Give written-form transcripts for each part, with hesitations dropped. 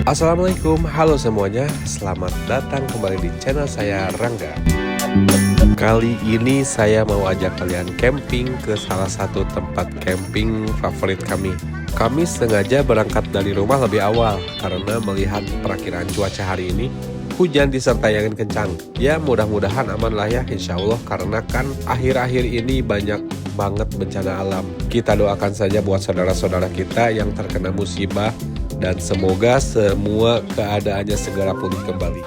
Assalamualaikum, halo semuanya. Selamat datang kembali di channel saya, Rangga. Kali ini saya mau ajak kalian camping ke salah satu tempat camping favorit kami. Kami sengaja berangkat dari rumah lebih awal karena melihat perakiraan cuaca hari ini hujan disertai angin kencang. Ya mudah-mudahan aman lah ya, insya Allah, karena kan akhir-akhir ini banyak banget bencana alam. Kita doakan saja buat saudara-saudara kita yang terkena musibah dan semoga semua keadaannya segera pulih kembali.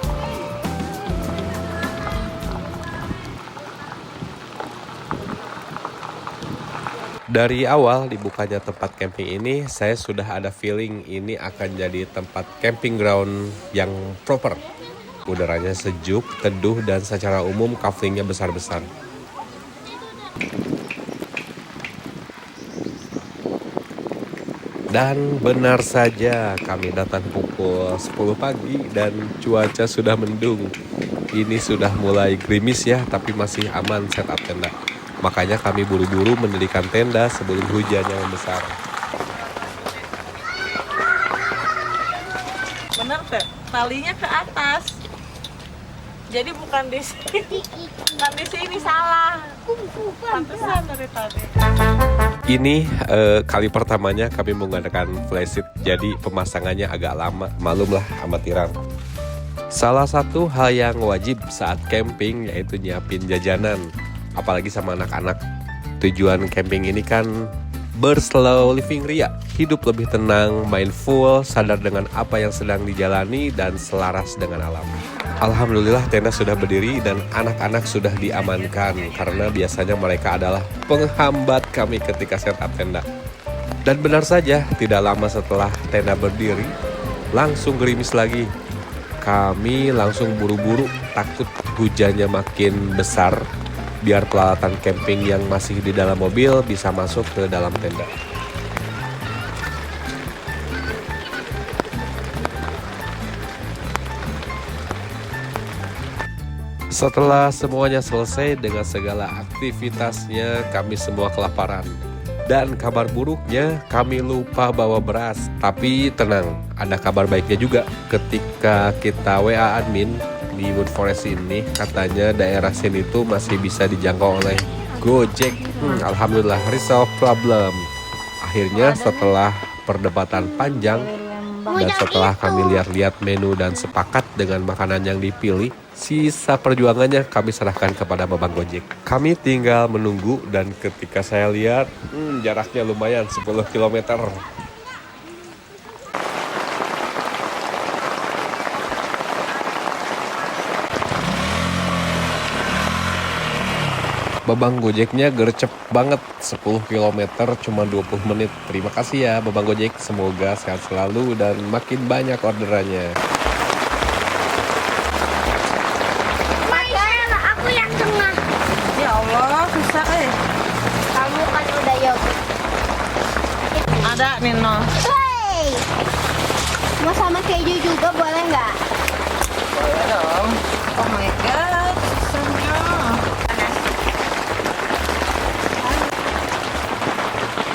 Dari awal dibukanya tempat camping ini, saya sudah ada feeling ini akan jadi tempat camping ground yang proper. Udaranya sejuk, teduh, dan secara umum kaflingnya besar-besar. Dan benar saja, kami datang pukul 10 pagi dan cuaca sudah mendung. Ini sudah mulai gerimis ya, tapi masih aman setup tenda. Makanya kami buru-buru mendirikan tenda sebelum hujannya membesar. Bener teh, talinya ke atas. Jadi bukan di sini. Bukan di sini, salah. Pantesan dari tadi. Ini kali pertamanya kami menggunakan flysheet, jadi pemasangannya agak lama. Malumlah amatiran. Salah satu hal yang wajib saat camping yaitu nyiapin jajanan, apalagi sama anak-anak. Tujuan camping ini kan berslow living ria, hidup lebih tenang, mindful, sadar dengan apa yang sedang dijalani dan selaras dengan alam. Alhamdulillah tenda sudah berdiri dan anak-anak sudah diamankan karena biasanya mereka adalah penghambat kami ketika setup tenda. Dan benar saja, tidak lama setelah tenda berdiri, langsung gerimis lagi. Kami langsung buru-buru, takut hujannya makin besar, biar peralatan camping yang masih di dalam mobil bisa masuk ke dalam tenda. Setelah semuanya selesai dengan segala aktivitasnya, kami semua kelaparan. Dan kabar buruknya, kami lupa bawa beras. Tapi tenang, ada kabar baiknya juga. Ketika kita WA admin di Wood Forest ini, katanya daerah sini itu masih bisa dijangkau oleh Gojek. Alhamdulillah, resolve problem. Akhirnya setelah perdebatan panjang dan setelah kami lihat-lihat menu dan sepakat dengan makanan yang dipilih, sisa perjuangannya kami serahkan kepada Babang Gojek. Kami tinggal menunggu dan ketika saya lihat, jaraknya lumayan 10 km. Babang Gojeknya gercep banget, 10 km cuma 20 menit. Terima kasih ya Babang Gojek, semoga sehat selalu dan makin banyak orderannya. Aku yang tengah. Ya Allah, susah Kamu kan udah yogurt. Ada Nino. Wey, mau sama keju juga boleh nggak? Boleh dong. Oh my god, susahnya.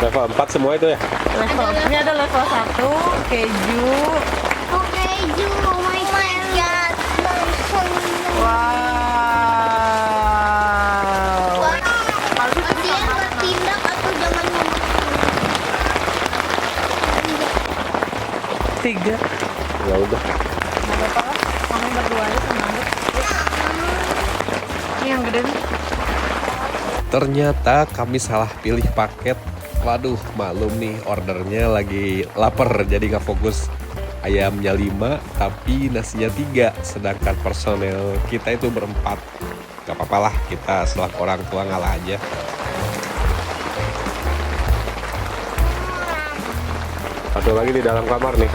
Level 4 semua itu ya? Ini ada level 1, keju. Oh keju, oh my god. Wow. Kalian bertindak atau jangan ngomong. 3. Ya udah. Nggak apa-apa lah, kami berdua aja sama Angga. Ini yang gede nih. Ternyata kami salah pilih paket. Waduh, maklum nih, ordernya lagi lapar jadi nggak fokus. Ayamnya 5, tapi nasinya 3, sedangkan personel kita itu berempat. Gak apa-apa lah, kita selaku orang tua ngalah aja. Satu lagi di dalam kamar nih.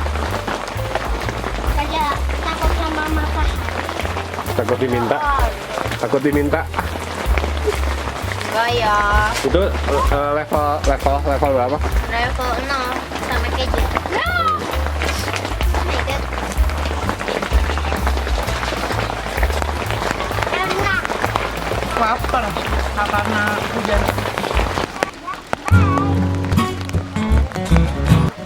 Kayak takut sama mata. Takut diminta. Takut diminta. Enggak ya. Itu level berapa? Level 0 sama keju. Oh my god. Enak. Lapar karena hujan.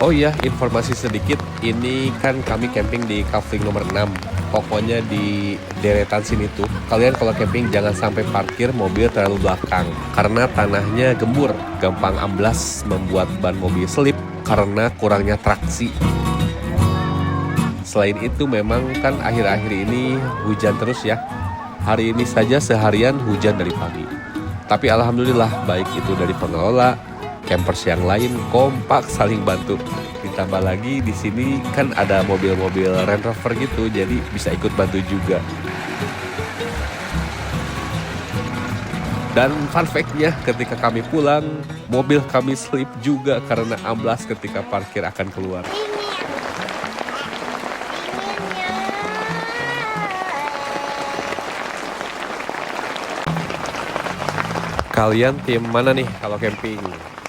Oh Oh iya, informasi sedikit, ini kan kami camping di kafling nomor 6. Pokoknya di deretan sini tuh, kalian kalau camping jangan sampai parkir mobil terlalu belakang. Karena tanahnya gembur, gampang amblas, membuat ban mobil selip karena kurangnya traksi. Selain itu memang kan akhir-akhir ini hujan terus ya. Hari ini saja seharian hujan dari pagi. Tapi alhamdulillah baik itu dari pengelola, campers yang lain kompak saling bantu. Ditambah lagi di sini kan ada mobil-mobil Range Rover gitu, jadi bisa ikut bantu juga. Dan fun fact-nya, ketika kami pulang, mobil kami slip juga karena amblas ketika parkir akan keluar. Kalian tim mana nih kalau camping?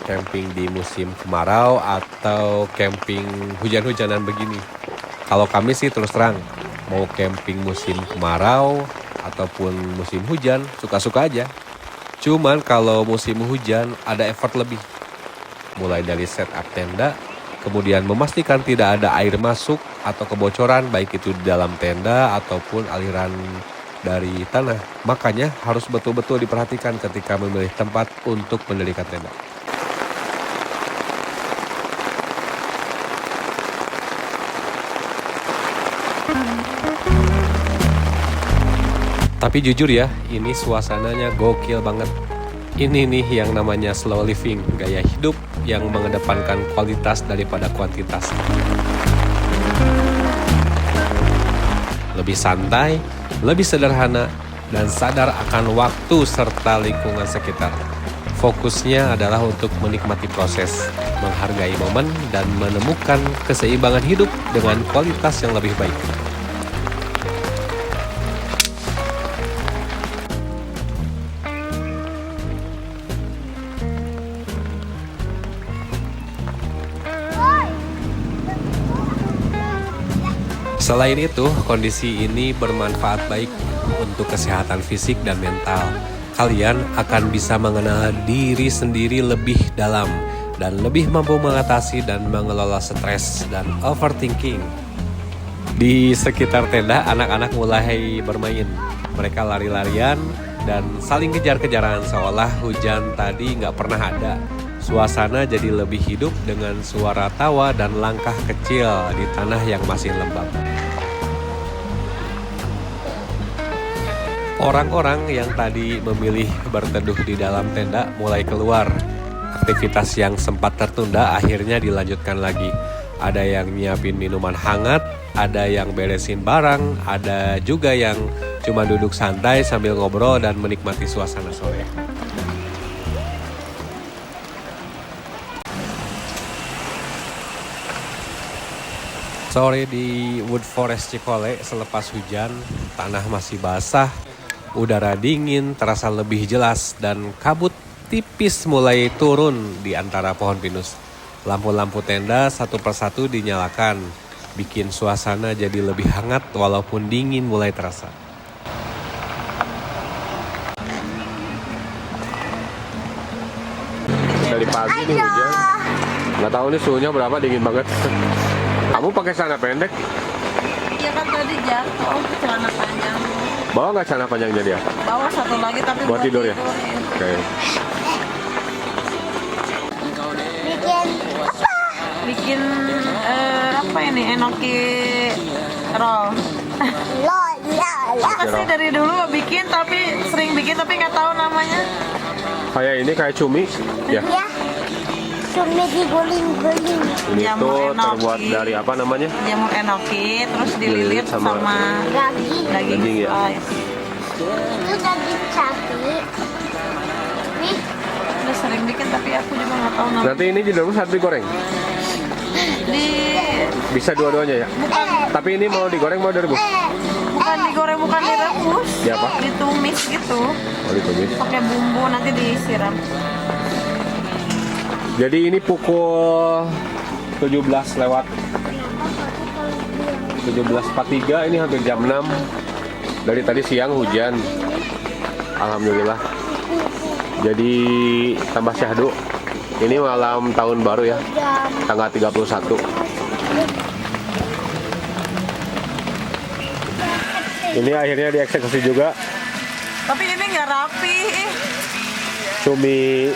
Camping di musim kemarau atau camping hujan-hujanan begini? Kalau kami sih terus terang, mau camping musim kemarau ataupun musim hujan, suka-suka aja. Cuman kalau musim hujan ada effort lebih. Mulai dari setup tenda, kemudian memastikan tidak ada air masuk atau kebocoran baik itu di dalam tenda ataupun aliran dari tanah. Makanya harus betul-betul diperhatikan ketika memilih tempat untuk mendirikan tenda. Tapi jujur ya, ini suasananya gokil banget. Ini nih yang namanya slow living, gaya hidup yang mengedepankan kualitas daripada kuantitas. Lebih santai, lebih sederhana, dan sadar akan waktu serta lingkungan sekitar. Fokusnya adalah untuk menikmati proses, menghargai momen, dan menemukan keseimbangan hidup dengan kualitas yang lebih baik. Selain itu, kondisi ini bermanfaat baik untuk kesehatan fisik dan mental. Kalian akan bisa mengenal diri sendiri lebih dalam dan lebih mampu mengatasi dan mengelola stres dan overthinking. Di sekitar tenda, anak-anak mulai bermain. Mereka lari-larian dan saling kejar-kejaran seolah hujan tadi nggak pernah ada. Suasana jadi lebih hidup dengan suara tawa dan langkah kecil di tanah yang masih lembab. Orang-orang yang tadi memilih berteduh di dalam tenda mulai keluar. Aktivitas yang sempat tertunda akhirnya dilanjutkan lagi. Ada yang nyiapin minuman hangat, ada yang beresin barang, ada juga yang cuma duduk santai sambil ngobrol dan menikmati suasana sore. Sore di Wood Forest Cikole selepas hujan, tanah masih basah, udara dingin terasa lebih jelas dan kabut tipis mulai turun di antara pohon pinus. Lampu-lampu tenda satu persatu dinyalakan, bikin suasana jadi lebih hangat walaupun dingin mulai terasa. Dari pagi nih hujan, nggak tahu nih suhunya berapa, dingin banget. Kamu pakai celana pendek? Iya kan tadi jatuh celana panjang. Bawa nggak celana panjangnya dia? Bawa satu lagi tapi Buat tidur ya? Oke. Bikin apa ini? Enoki roll. Apa sih dari dulu bikin tapi sering bikin tapi nggak tahu namanya. Kayak ini kayak cumi, ya. Cumi diguling-guling. Ini Jamur tuh enoki. terbuat dari apa namanya? Jamur enoki terus dililit sama Daging. Daging ya? Oh, ya. Itu daging sapi. Nih, Udah sering bikin tapi aku juga nggak tahu namanya. Nanti ini direbus atau digoreng? Di Bisa dua-duanya ya? Tapi ini mau digoreng mau direbus? bukan digoreng bukan direbus. Di apa? Ditumis gitu. Oh, ditumis. Pakai bumbu nanti disiram. Jadi ini pukul 17 lewat 17.43, ini hampir jam 6. Dari tadi siang hujan. Alhamdulillah. Jadi tambah syahdu Ini malam tahun baru ya, Jam. tanggal 31. Ini akhirnya dieksekusi juga. Tapi ini nggak rapi. Cumi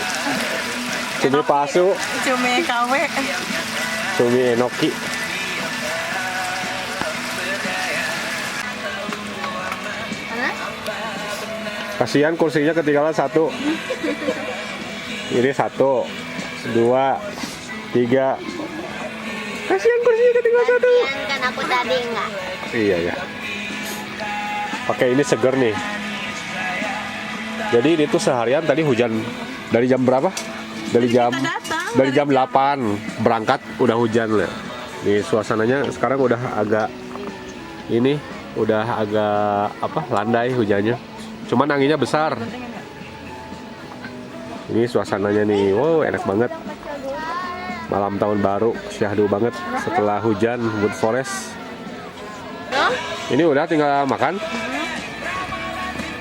palsu, Cumi KW. cumi enoki. Mana? Kasihan kursinya ketinggalan 1. Ini 1, 2, 3. Kasihan kursinya ketinggalan 1. Yang kan aku tadi enggak. Iya ya. Pakai ini seger nih. Jadi ini tuh seharian tadi hujan dari jam berapa? Dari jam 8 berangkat udah hujan lah. Nih suasananya sekarang udah agak landai hujannya. Cuman anginnya besar. Ini suasananya nih, wow enak banget. Malam tahun baru, syahdu banget setelah hujan Wood Forest. Ini udah tinggal makan.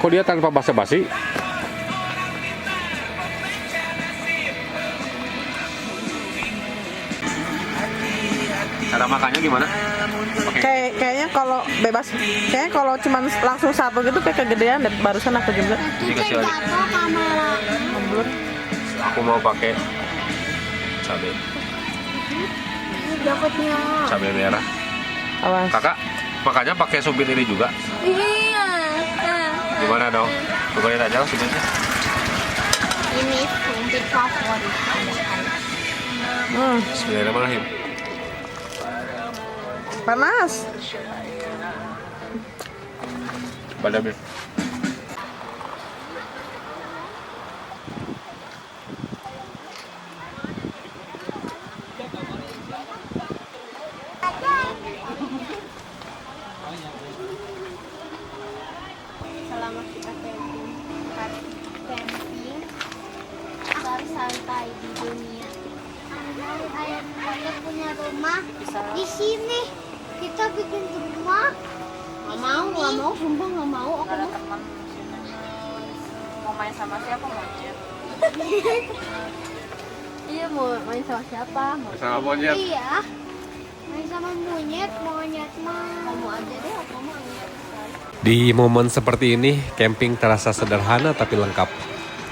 Kok dia tanpa basa-basi? Cara makannya gimana? Kayaknya kalau bebas, kayaknya kalau cuman langsung satu gitu kayak kegedean deh. Barusan aku juga. Dikasih lagi. Jatuh kamera. Aku mau pakai cabai Jaketnya. merah. Awas. Kakak, makanya pakai sumpit ini juga. Iya. Gimana dong? Cobain aja sumpitnya. Ini sumpit favorit. Bismillahirrahmanirrahim. Panas. Badamir. Selama kita camping harus santai di dunia. Ayah kita punya rumah di sini. Kita bikin rumah. Nggak mau, sumpah nggak mau. Aku Ada teman mau main sama siapa monyet? Iya mau main sama siapa? Sama monyet. Iya. Main sama monyet mah. Kamu aja deh, aku mau. Di momen seperti ini, camping terasa sederhana tapi lengkap.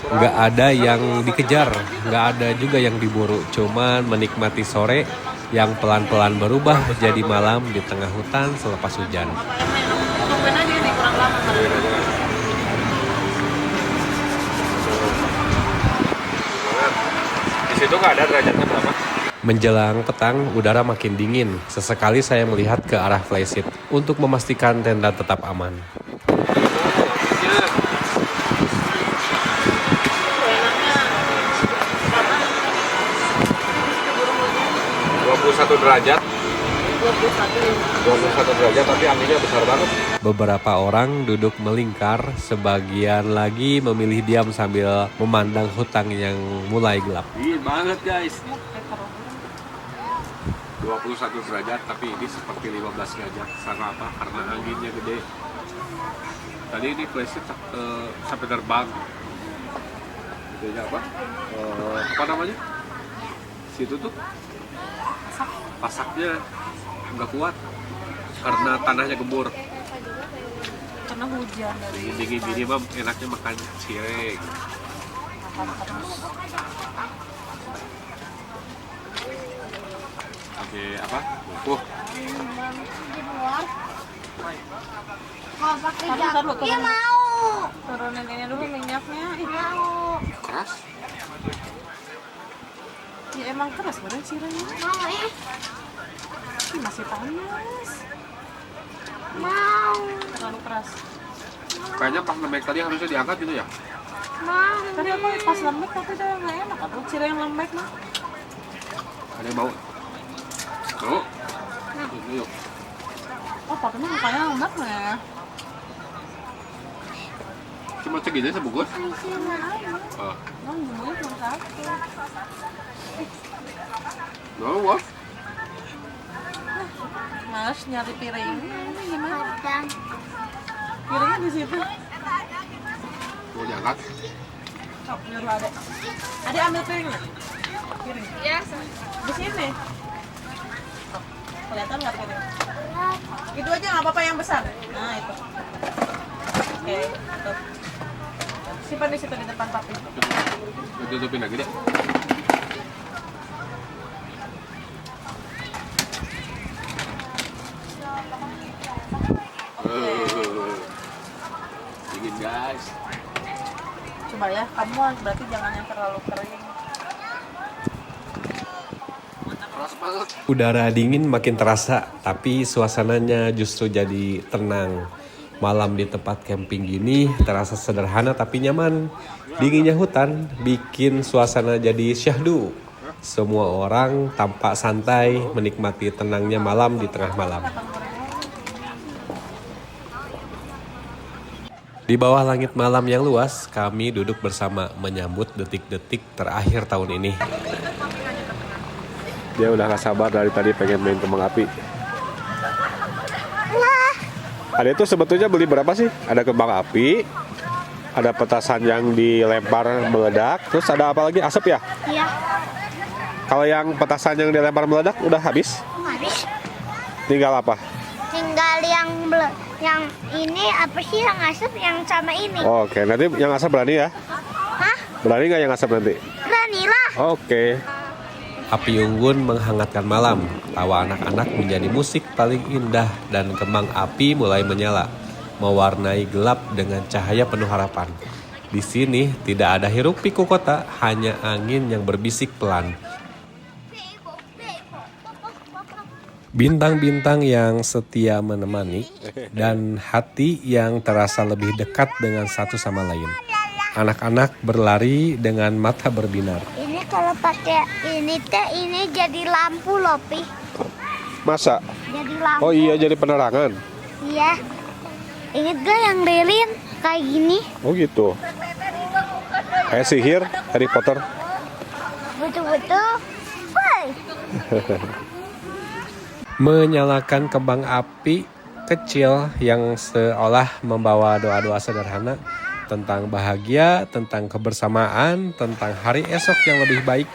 Nggak ada yang dikejar, nggak ada juga yang diburu. Cuman menikmati sore yang pelan-pelan berubah jadi malam di tengah hutan selepas hujan. Tungguin aja nih kurang lama. Di situ nggak ada derajatnya berapa? Menjelang petang, udara makin dingin. Sesekali saya melihat ke arah flysheet untuk memastikan tenda tetap aman. Derajat 21 derajat tapi anginnya besar banget. Beberapa orang duduk melingkar, sebagian lagi memilih diam sambil memandang hutan yang mulai gelap. Dingin banget guys. 21 derajat tapi ini seperti 15 derajat. Karena apa? Karena anginnya gede. Tadi ini flysheet sampai terbang. Gedenya apa? Apa namanya? Situ tuh pasaknya nggak kuat karena tanahnya gembur. Karena hujan dari Dingin gini mah enaknya makan cireng. Oke apa? Mau pakai Taruh, jaket? taruh. Iya mau. turunin ini dulu minyaknya. Ih, Mau. Keras? ya emang keras badan cirengnya. Mau ya? Ih, masih panas. Mau. Terlalu keras. Kayaknya pas lembek tadi harusnya diangkat gitu ya? Mau. Tadi aku pas lembek tapi udah nggak enak. Atau cireng lembek mah. Ada yang mau? Mau? Yuk. Oh, tapi mah mukanya lembek nggak ya? Cuma segini sebungkus? Oh. Emang bumbunya cuma satu. Mau wah? Males nyari piring. Ini gimana? Kadang. Piringnya di situ. Mau diangkat? Sok, nyuruh adek. Adek ambil piringnya. Piring. Iya. Di sini. Kelihatan nggak piring? Itu aja nggak apa-apa yang besar. Nah itu. Oke. Tuh. Simpan di situ di depan papi. Tutupin lagi deh. Dingin guys. Coba ya, kamu berarti jangan yang terlalu kering. Udara dingin makin terasa, tapi suasananya justru jadi tenang. Malam di tempat camping gini terasa sederhana tapi nyaman. Dinginnya hutan bikin suasana jadi syahdu. Semua orang tampak santai menikmati tenangnya malam di tengah malam. Di bawah langit malam yang luas, kami duduk bersama menyambut detik-detik terakhir tahun ini. Dia udah gak sabar dari tadi pengen main kembang api. Ada itu sebetulnya beli berapa sih? Ada kembang api, ada petasan yang dilempar meledak, terus ada apa lagi? Asap ya? Iya. Kalau yang petasan yang dilempar meledak udah habis? Habis. Tinggal apa? Tinggal yang ini apa sih yang asap yang sama ini? Oke, nanti yang asap berani ya? Hah? Berani nggak yang asap nanti? Berani lah. Oke. Api unggun menghangatkan malam, tawa anak-anak menjadi musik paling indah dan kembang api mulai menyala, mewarnai gelap dengan cahaya penuh harapan. Di sini tidak ada hiruk pikuk kota, hanya angin yang berbisik pelan. Bintang-bintang yang setia menemani dan hati yang terasa lebih dekat dengan satu sama lain. Anak-anak berlari dengan mata berbinar. Ini kalau pakai ini teh ini jadi lampu loh, Pi. Masa? Jadi lampu. Oh iya, jadi penerangan. Iya. Ingat gak yang lilin kayak gini? Oh gitu. Kayak sihir Harry Potter. Betul-betul. Woi. Menyalakan kembang api kecil yang seolah membawa doa-doa sederhana tentang bahagia, tentang kebersamaan, tentang hari esok yang lebih baik.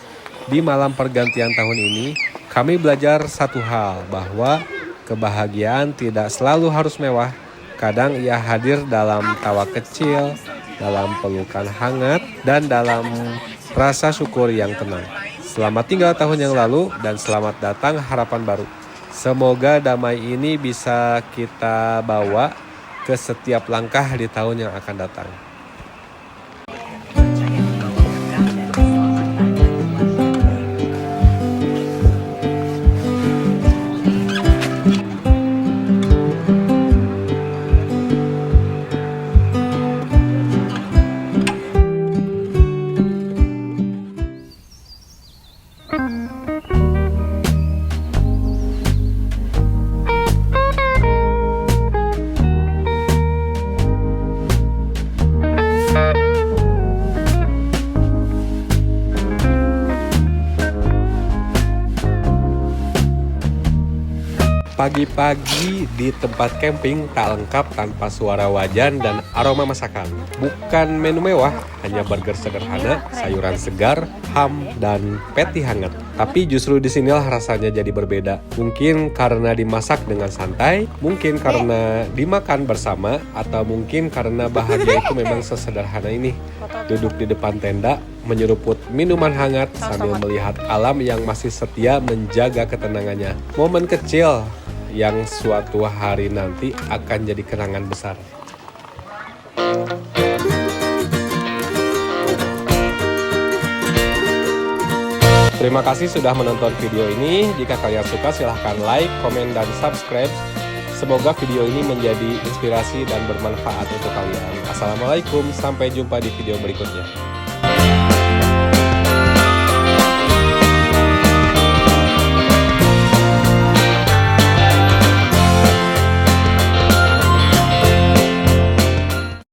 Di malam pergantian tahun ini, kami belajar satu hal, bahwa kebahagiaan tidak selalu harus mewah. Kadang ia hadir dalam tawa kecil, dalam pelukan hangat, dan dalam rasa syukur yang tenang. Selamat tinggal tahun yang lalu dan selamat datang harapan baru. Semoga damai ini bisa kita bawa ke setiap langkah di tahun yang akan datang. Pagi-pagi di tempat camping tak lengkap tanpa suara wajan dan aroma masakan. Bukan menu mewah, hanya burger sederhana, sayuran segar, ham, dan patty hangat. Tapi justru disinilah rasanya jadi berbeda. Mungkin karena dimasak dengan santai, mungkin karena dimakan bersama, atau mungkin karena bahagia itu memang sesederhana ini. Duduk di depan tenda, menyeruput minuman hangat sambil melihat alam yang masih setia menjaga ketenangannya. Momen kecil yang suatu hari nanti akan jadi kenangan besar. Terima kasih sudah menonton video ini. Jika kalian suka silahkan like, komen, dan subscribe. Semoga video ini menjadi inspirasi dan bermanfaat untuk kalian. Assalamualaikum, sampai jumpa di video berikutnya.